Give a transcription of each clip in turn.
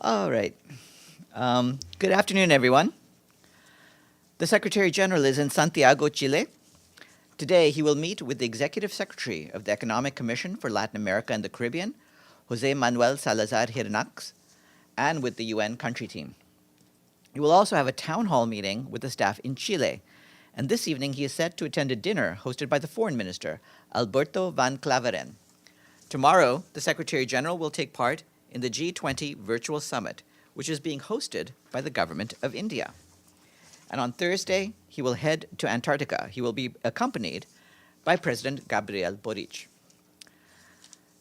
All right. Good afternoon, everyone. The Secretary General is in Santiago, Chile. Today, he will meet with the Executive Secretary of the Economic Commission for Latin America and the Caribbean, Jose Manuel Salazar Hirnax, and with the UN country team. He will also have a town hall meeting with the staff in Chile, and this evening he is set to attend a dinner hosted by the Foreign Minister, Alberto Van Claveren. Tomorrow, the Secretary General will take part in the G20 Virtual Summit, which is being hosted by the Government of India. And on Thursday, he will head to Antarctica. He will be accompanied by President Gabriel Boric.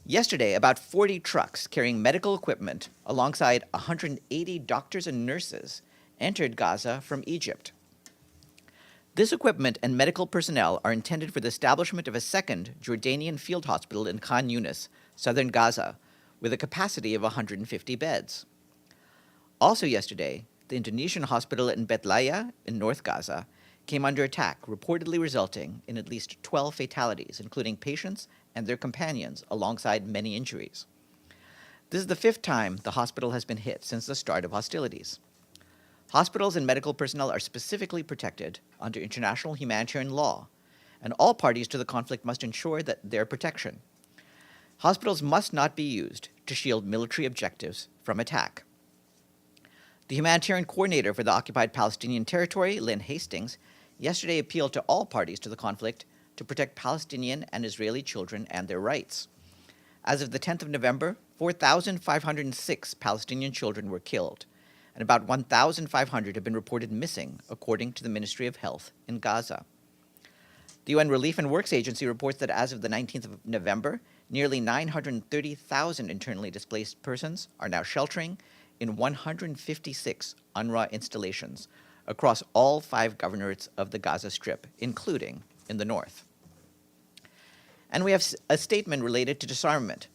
Yesterday, about 40 trucks carrying medical equipment alongside 180 doctors and nurses entered Gaza from Egypt. This equipment and medical personnel are intended for the establishment of a second Jordanian field hospital in Khan Yunis, southern Gaza, with a capacity of 150 beds. Also yesterday, the Indonesian Hospital in Beit Lahiya in North Gaza came under attack, reportedly resulting in at least 12 fatalities, including patients and their companions, alongside many injuries. This is the fifth time the hospital has been hit since the start of hostilities. Hospitals and medical personnel are specifically protected under international humanitarian law, and all parties to the conflict must ensure that their protection. Hospitals must not be used to shield military objectives from attack. The humanitarian coordinator for the occupied Palestinian territory, Lynn Hastings, yesterday appealed to all parties to the conflict to protect Palestinian and Israeli children and their rights. As of the 10th of November, 4,506 Palestinian children were killed, and about 1,500 have been reported missing, according to the Ministry of Health in Gaza. The UN Relief and Works Agency reports that as of the 19th of November, nearly 930,000 internally displaced persons are now sheltering in 156 UNRWA installations across all 5 governorates of the Gaza Strip, including in the north. And we have a statement related to disarmament.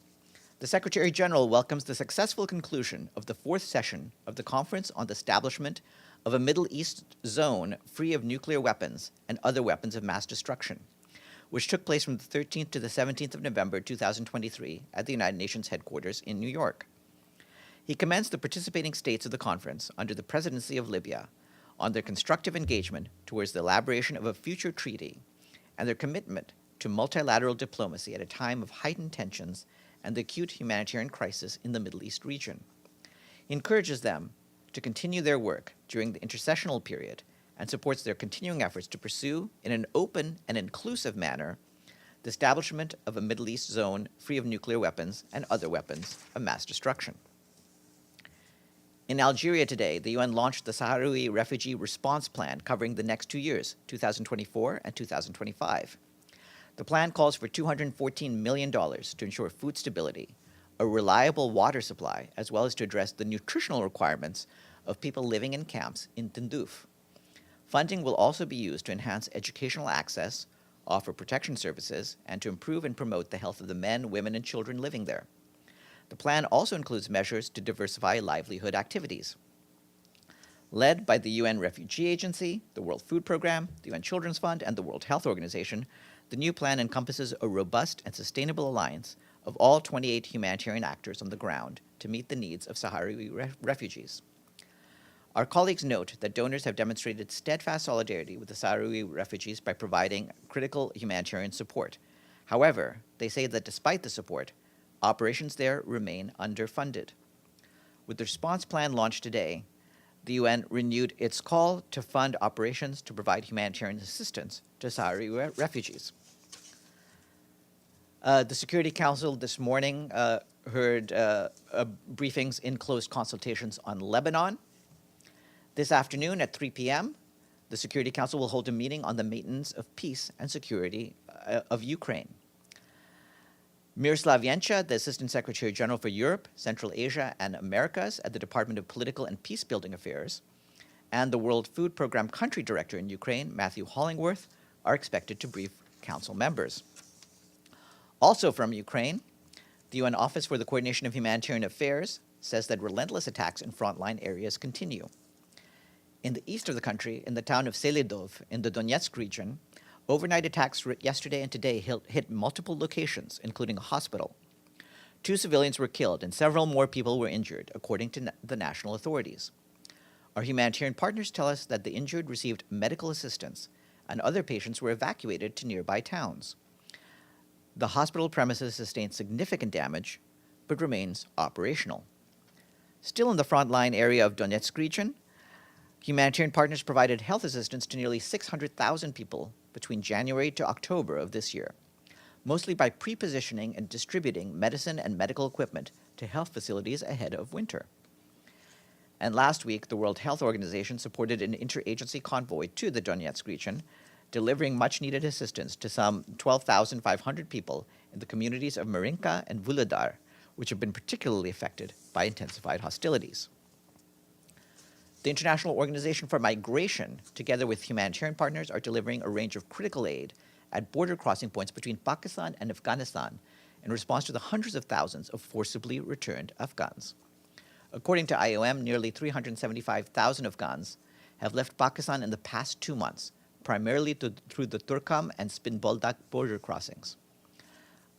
The Secretary General welcomes the successful conclusion of the 4th session of the Conference on the Establishment of a Middle East Zone Free of Nuclear Weapons and Other Weapons of Mass Destruction, which took place from the 13th to the 17th of November 2023 at the United Nations headquarters in New York. He commends the participating states of the conference under the presidency of Libya on their constructive engagement towards the elaboration of a future treaty and their commitment to multilateral diplomacy at a time of heightened tensions and the acute humanitarian crisis in the Middle East region. He encourages them to continue their work during the intercessional period and supports their continuing efforts to pursue, in an open and inclusive manner, the establishment of a Middle East zone free of nuclear weapons and other weapons of mass destruction. In Algeria today, the UN launched the Sahrawi Refugee Response Plan covering the next 2 years, 2024 and 2025. The plan calls for $214 million to ensure food stability, a reliable water supply, as well as to address the nutritional requirements of people living in camps in Tindouf. Funding will also be used to enhance educational access, offer protection services, and to improve and promote the health of the men, women, and children living there. The plan also includes measures to diversify livelihood activities. Led by the UN Refugee Agency, the World Food Programme, the UN Children's Fund, and the World Health Organization, the new plan encompasses a robust and sustainable alliance of all 28 humanitarian actors on the ground to meet the needs of Sahrawi refugees. Our colleagues note that donors have demonstrated steadfast solidarity with the Sahrawi refugees by providing critical humanitarian support. However, they say that despite the support, operations there remain underfunded. With the response plan launched today, the UN renewed its call to fund operations to provide humanitarian assistance to Sahrawi refugees. The Security Council this morning heard briefings in closed consultations on Lebanon. This afternoon at 3 p.m., the Security Council will hold a meeting on the maintenance of peace and security of Ukraine. Miroslav Yencha, the Assistant Secretary General for Europe, Central Asia, and Americas at the Department of Political and Peacebuilding Affairs, and the World Food Programme Country Director in Ukraine, Matthew Hollingworth, are expected to brief Council members. Also from Ukraine, the UN Office for the Coordination of Humanitarian Affairs says that relentless attacks in frontline areas continue. In the east of the country, in the town of Selidov, in the Donetsk region, overnight attacks yesterday and today hit multiple locations, including a hospital. 2 civilians were killed and several more people were injured, according to the national authorities. Our humanitarian partners tell us that the injured received medical assistance and other patients were evacuated to nearby towns. The hospital premises sustained significant damage, but remains operational. Still in the frontline area of Donetsk region, humanitarian partners provided health assistance to nearly 600,000 people between January to October of this year, mostly by pre-positioning and distributing medicine and medical equipment to health facilities ahead of winter. And last week, the World Health Organization supported an interagency convoy to the Donetsk region, delivering much-needed assistance to some 12,500 people in the communities of Marinka and Vuhledar, which have been particularly affected by intensified hostilities. The International Organization for Migration, together with humanitarian partners, are delivering a range of critical aid at border crossing points between Pakistan and Afghanistan in response to the hundreds of thousands of forcibly returned Afghans. According to IOM, nearly 375,000 Afghans have left Pakistan in the past 2 months, primarily through the Turkam and Spinboldak border crossings.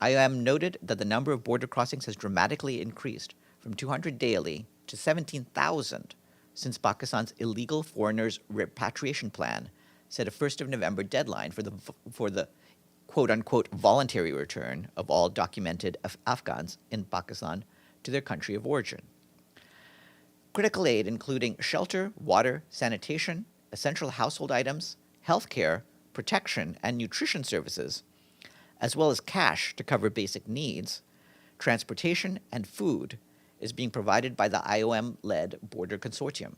IOM noted that the number of border crossings has dramatically increased from 200 daily to 17,000 since Pakistan's illegal foreigners repatriation plan set a 1st of November deadline for the quote-unquote voluntary return of all documented Afghans in Pakistan to their country of origin. Critical aid, including shelter, water, sanitation, essential household items, healthcare, protection, and nutrition services, as well as cash to cover basic needs, transportation, and food, is being provided by the IOM-led Border Consortium.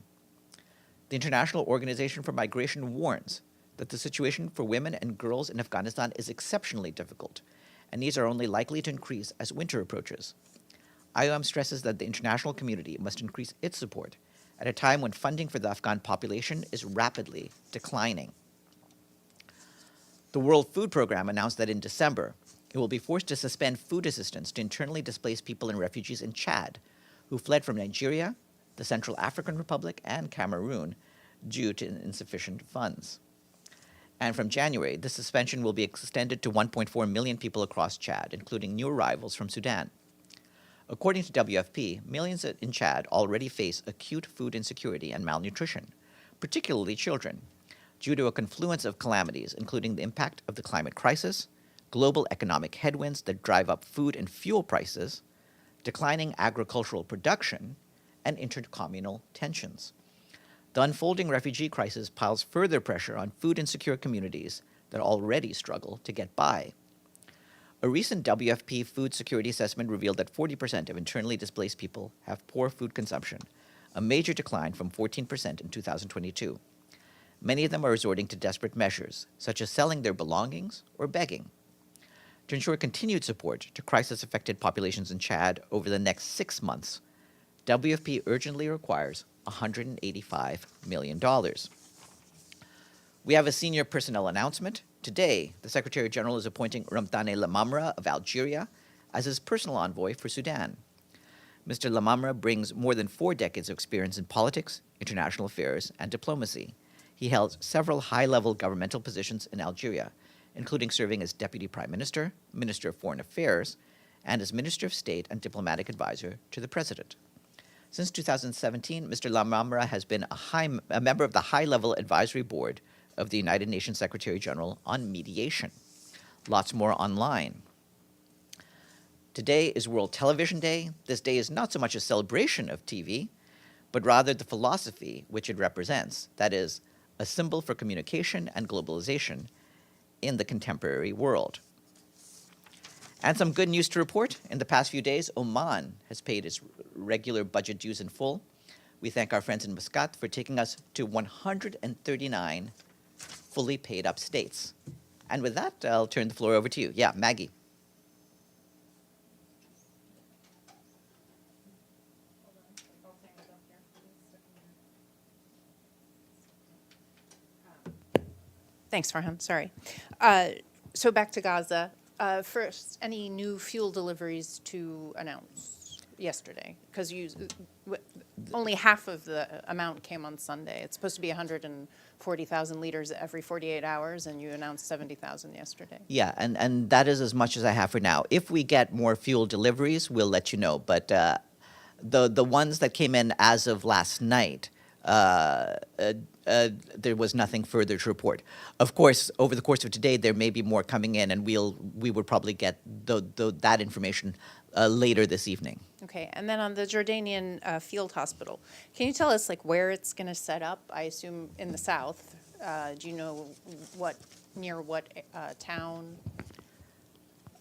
The International Organization for Migration warns that the situation for women and girls in Afghanistan is exceptionally difficult, and needs are only likely to increase as winter approaches. IOM stresses that the international community must increase its support at a time when funding for the Afghan population is rapidly declining. The World Food Programme announced that in December, it will be forced to suspend food assistance to internally displaced people and refugees in Chad who fled from Nigeria, the Central African Republic, and Cameroon due to insufficient funds. And from January, the suspension will be extended to 1.4 million people across Chad, including new arrivals from Sudan. According to WFP, millions in Chad already face acute food insecurity and malnutrition, particularly children, due to a confluence of calamities, including the impact of the climate crisis, global economic headwinds that drive up food and fuel prices, declining agricultural production, and intercommunal tensions. The unfolding refugee crisis piles further pressure on food-insecure communities that already struggle to get by. A recent WFP food security assessment revealed that 40% of internally displaced people have poor food consumption, a major decline from 14% in 2022. Many of them are resorting to desperate measures, such as selling their belongings or begging. To ensure continued support to crisis-affected populations in Chad over the next 6 months, WFP urgently requires $185 million. We have a senior personnel announcement. Today, the Secretary General is appointing Ramtane Lamamra of Algeria as his personal envoy for Sudan. Mr. Lamamra brings more than 4 decades of experience in politics, international affairs, and diplomacy. He held several high-level governmental positions in Algeria, including serving as Deputy Prime Minister, Minister of Foreign Affairs, and as Minister of State and Diplomatic Advisor to the President. Since 2017, Mr. Lamamra has been a member of the high-level advisory board of the United Nations Secretary General on mediation. Lots more online. Today is World Television Day. This day is not so much a celebration of TV, but rather the philosophy which it represents, that is, a symbol for communication and globalization in the contemporary world. And some good news to report. In the past few days, Oman has paid its regular budget dues in full. We thank our friends in Muscat for taking us to 139 fully paid up states. And with that, I'll turn the floor over to you. Yeah, Maggie. Thanks, Farhan. Sorry. So back to Gaza. First, any new fuel deliveries to announce? yesterday? Because only half of the amount came on Sunday. It's supposed to be 140,000 liters every 48 hours, and you announced 70,000 yesterday. Yeah, and that is as much as I have for now. If we get more fuel deliveries, we'll let you know. But the ones that came in as of last night, there was nothing further to report. Of course, over the course of today, there may be more coming in, and we would probably get that information later this evening. Okay, and then on the Jordanian field hospital, can you tell us where it's going to set up? I assume in the south. Do you know near what town?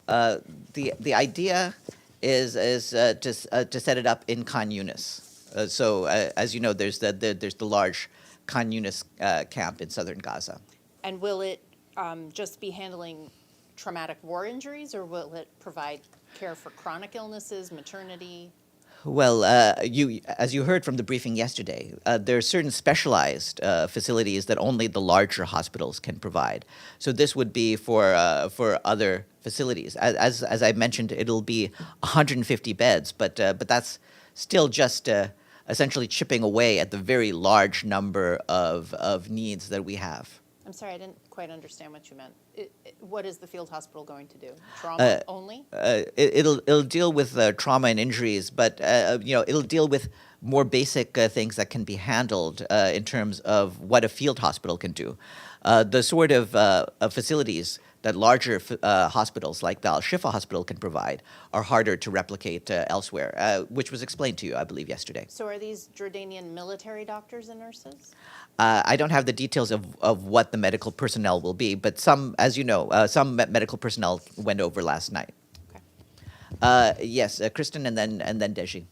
The idea is to set it up in Khan Yunis. So as you know, there's the large Khan Yunis camp in southern Gaza. And will it just be handling traumatic war injuries, or will it provide care for chronic illnesses, maternity? Well, as you heard from the briefing yesterday, there are certain specialized facilities that only the larger hospitals can provide. So this would be for other facilities. As I mentioned, it'll be 150 beds, but that's still just essentially chipping away at the very large number of needs that we have. I'm sorry, I didn't quite understand what you meant. What is the field hospital going to do? Trauma only? It'll deal with trauma and injuries, but it'll deal with more basic things that can be handled in terms of what a field hospital can do. The sort of facilities that larger hospitals like the Al-Shifa Hospital can provide are harder to replicate elsewhere, which was explained to you, I believe, yesterday. So are these Jordanian military doctors and nurses? I don't have the details of what the medical personnel will be, but some, as you know, some medical personnel went over last night. Okay. Yes, Kristen, and then Deji.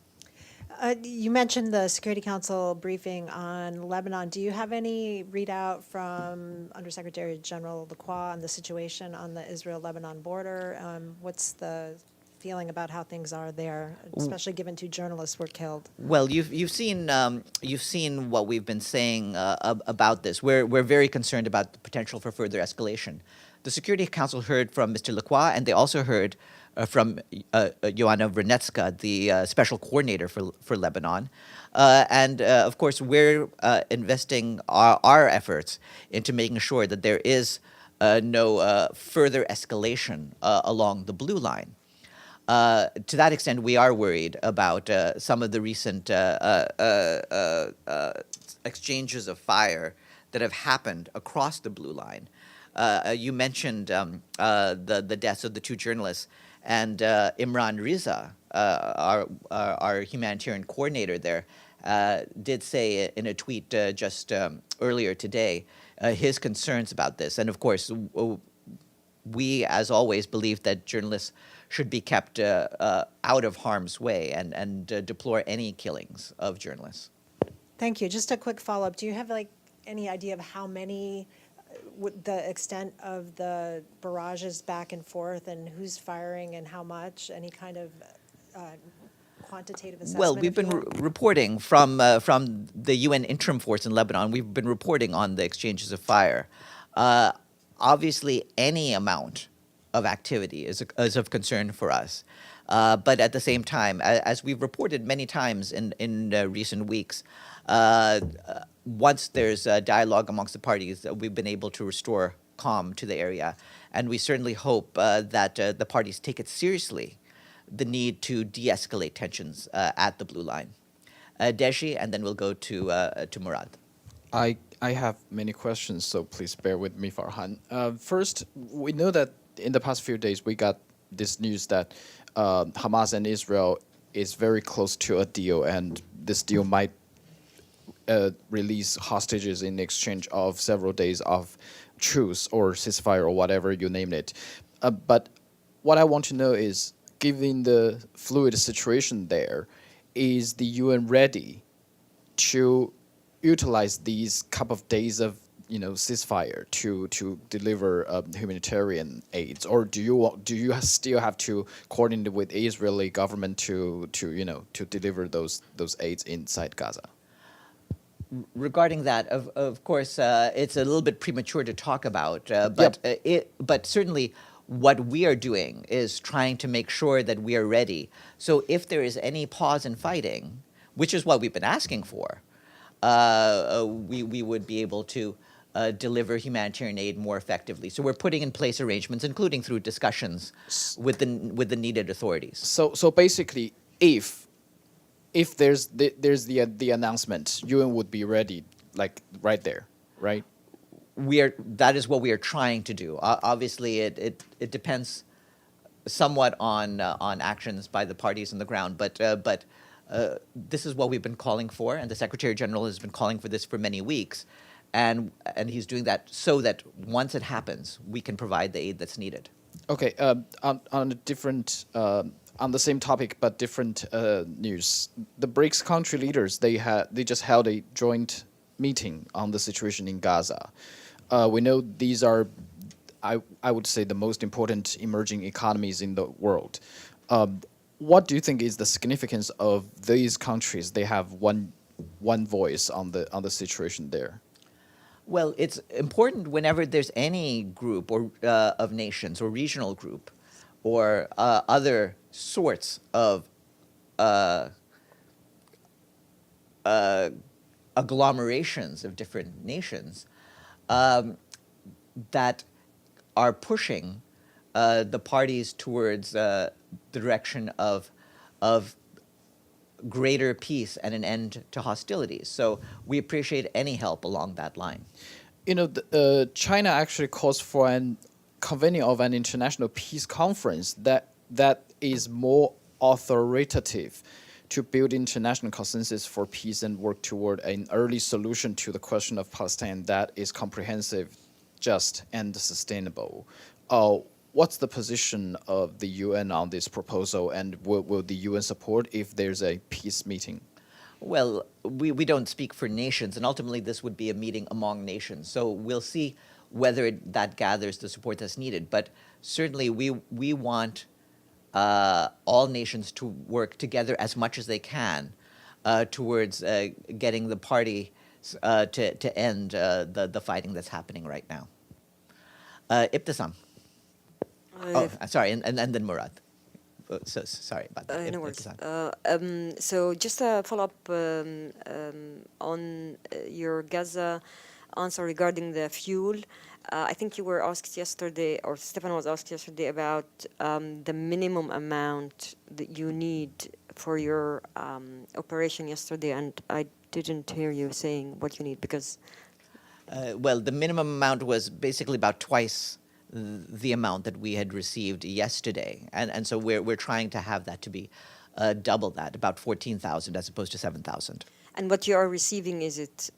You mentioned the Security Council briefing on Lebanon. Do you have any readout from Undersecretary General Lacroix on the situation on the Israel-Lebanon border? What's the feeling about how things are there, especially given 2 journalists were killed? Well, you've seen what we've been saying about this. We're very concerned about the potential for further escalation. The Security Council heard from Mr. Lacroix, and they also heard from Joanna Vernetska, the special coordinator for Lebanon. And of course, we're investing our efforts into making sure that there is no further escalation along the blue line. To that extent, we are worried about some of the recent exchanges of fire that have happened across the blue line. You mentioned the deaths of the 2 journalists, and Imran Riza, our humanitarian coordinator there, did say in a tweet just earlier today his concerns about this. And of course, we, as always, believe that journalists should be kept out of harm's way and deplore any killings of journalists. Thank you. Just a quick follow-up. Do you have any idea of how many, the extent of the barrages back and forth, and who's firing and how much? Any kind of quantitative assessment? Well, we've been reporting from the UN interim force in Lebanon. We've been reporting on the exchanges of fire. Obviously, any amount of activity is of concern for us. But at the same time, as we've reported many times in recent weeks, once there's a dialogue amongst the parties, we've been able to restore calm to the area. And we certainly hope that the parties take it seriously, the need to de-escalate tensions at the blue line. Deji, and then we'll go to Murad. I have many questions, so please bear with me, Farhan. First, we know that in the past few days, we got this news that Hamas and Israel is very close to a deal, and this deal might release hostages in exchange of several days of truce or ceasefire or whatever you name it. But what I want to know is, given the fluid situation there, is the UN ready to utilize these couple of days of ceasefire to deliver humanitarian aids, or do you still have to coordinate with the Israeli government to deliver those aids inside Gaza? Regarding that, of course, it's a little bit premature to talk about, but certainly what we are doing is trying to make sure that we are ready. So if there is any pause in fighting, which is what we've been asking for, we would be able to deliver humanitarian aid more effectively. So we're putting in place arrangements, including through discussions with the needed authorities. So basically, if there's the announcement, UN would be ready, like right there, right? That is what we are trying to do. Obviously, it depends somewhat on actions by the parties on the ground, but this is what we've been calling for, and the Secretary General has been calling for this for many weeks, and he's doing that so that once it happens, we can provide the aid that's needed. Okay, on a different, on the same topic but different news, the BRICS country leaders, they just held a joint meeting on the situation in Gaza. We know these are, I would say, the most important emerging economies in the world. What do you think is the significance of these countries? They have one voice on the situation there. Well, it's important whenever there's any group or of nations or regional group or other sorts of agglomerations of different nations that are pushing the parties towards the direction of greater peace and an end to hostilities. So we appreciate any help along that line. You know, China actually calls for an convening of an international peace conference that is more authoritative to build international consensus for peace and work toward an early solution to the question of Palestine that is comprehensive, just, and sustainable. What's the position of the UN on this proposal, and will the UN support if there's a peace meeting? Well, we don't speak for nations, and ultimately this would be a meeting among nations. So we'll see whether that gathers the support that's needed. But certainly we want all nations to work together as much as they can towards getting the party to end the fighting that's happening right now. Ibtisam. Sorry, and then Murad. So sorry about that. No worries. Ibtisam. So just a follow-up on your Gaza answer regarding the fuel. I think you were asked yesterday, or Stefan was asked yesterday, about the minimum amount that you need for your operation yesterday, and I didn't hear you saying what you need because... Well, the minimum amount was basically about twice the amount that we had received yesterday, and so we're trying to have that to be double that, about 14,000 as opposed to 7,000. And what you are receiving, is it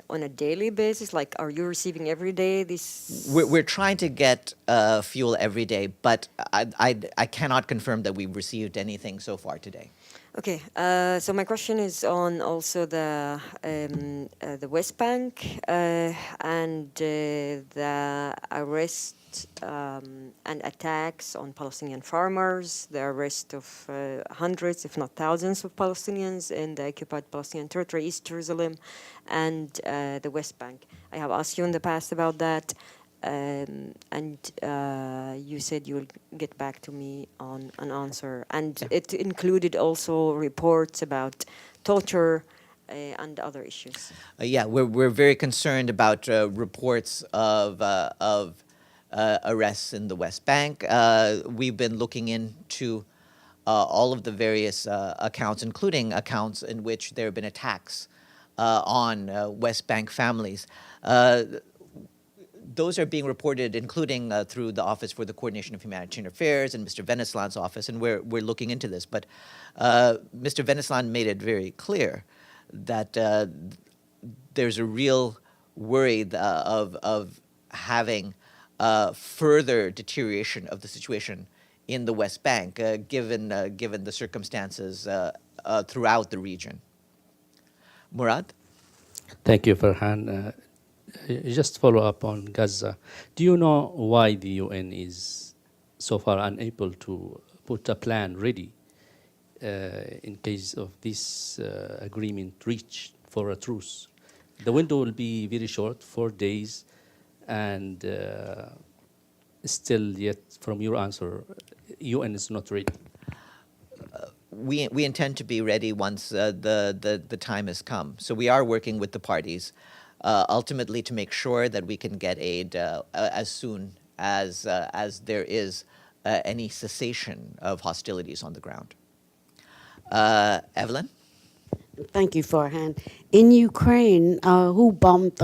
on a daily basis? Like, are you receiving every day this? We're trying to get fuel every day, but I cannot confirm that we've received anything so far today. Okay, so my question is on also the West Bank and the arrest and attacks on Palestinian farmers, the arrest of hundreds, if not thousands, of Palestinians in the occupied Palestinian territory, East Jerusalem, and the West Bank. I have asked you in the past about that. And you said you will get back to me on an answer. And it included also reports about torture and other issues. Yeah, we're very concerned about reports of arrests in the West Bank. We've been looking into all of the various accounts, including accounts in which there have been attacks on West Bank families. Those are being reported, including through the Office for the Coordination of Humanitarian Affairs and Mr. Veneslan's office, and we're looking into this. But Mr. Veneslan made it very clear that there's a real worry of having further deterioration of the situation in the West Bank, given the circumstances throughout the region. Murad? Thank you, Farhan. Just follow up on Gaza. Do you know why the UN is so far unable to put a plan ready in case of this agreement reached for a truce? The window will be very short, 4 days, and still yet, from your answer, UN is not ready. We intend to be ready once the time has come. So we are working with the parties, ultimately to make sure that we can get aid as soon as there is any cessation of hostilities on the ground. Evelyn? Thank you, Farhan. In Ukraine, who bombed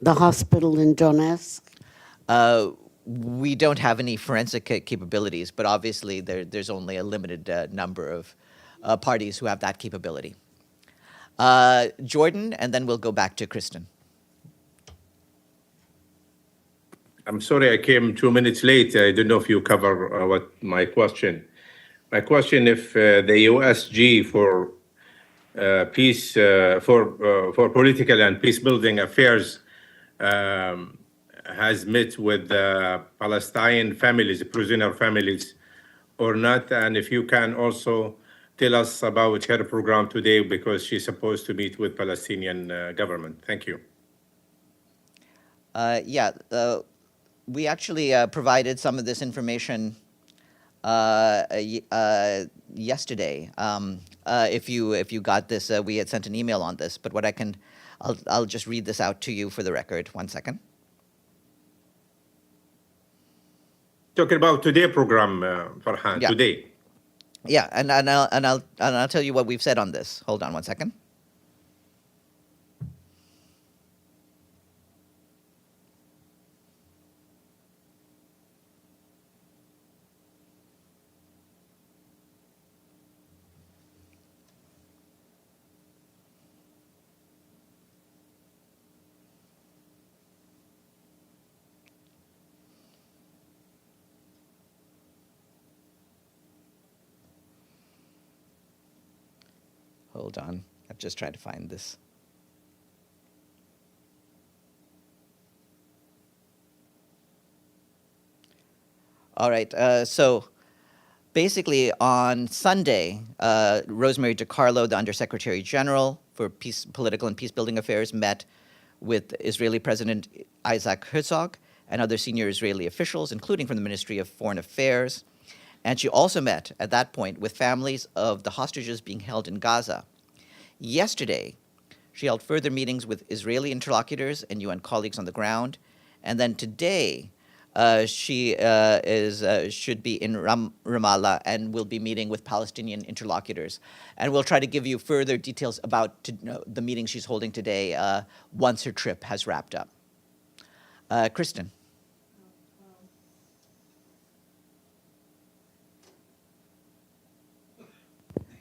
the hospital in Donetsk? We don't have any forensic capabilities, but obviously there's only a limited number of parties who have that capability. Jordan, and then we'll go back to Kristen. I'm sorry I came 2 minutes late. I don't know if you cover what my question. My question, if the USG for peace, for political and peace building affairs has met with Palestinian families, prisoner families, or not, and if you can also tell us about her program today, because she's supposed to meet with Palestinian government. Thank you. We actually provided some of this information yesterday. If you got this, we had sent an email on this. But what I'll just read this out to you for the record. 1 second. Talking about today program, Farhan. Yeah. Today. Yeah, and I'll tell you what we've said on this. Hold on 1 second. Hold on. I'm just trying to find this. All right. So basically on Sunday, Rosemary DiCarlo, the Undersecretary General for Political and Peace-Building Affairs, met with Israeli President Isaac Herzog and other senior Israeli officials, including from the Ministry of Foreign Affairs. And she also met, at that point, with families of the hostages being held in Gaza. Yesterday, she held further meetings with Israeli interlocutors and UN colleagues on the ground. And then today, she should be in Ramallah and will be meeting with Palestinian interlocutors. And we'll try to give you further details about the meeting she's holding today once her trip has wrapped up. Kristen.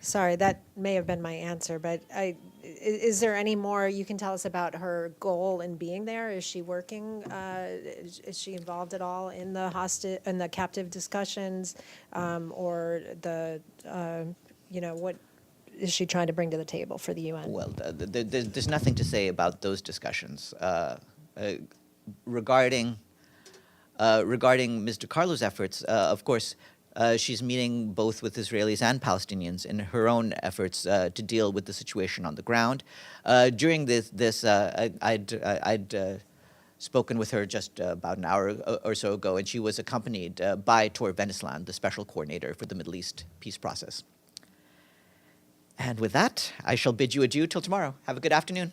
Sorry, that may have been my answer, but is there any more you can tell us about her goal in being there? Is she working? Is she involved at all in the captive discussions, or what is she trying to bring to the table for the UN? Well, there's nothing to say about those discussions. Regarding Ms. DiCarlo's efforts, of course, she's meeting both with Israelis and Palestinians in her own efforts to deal with the situation on the ground. During this, I'd spoken with her just about an hour or so ago, and she was accompanied by Tor Venisland, the special coordinator for the Middle East peace process. And with that, I shall bid you adieu till tomorrow. Have a good afternoon.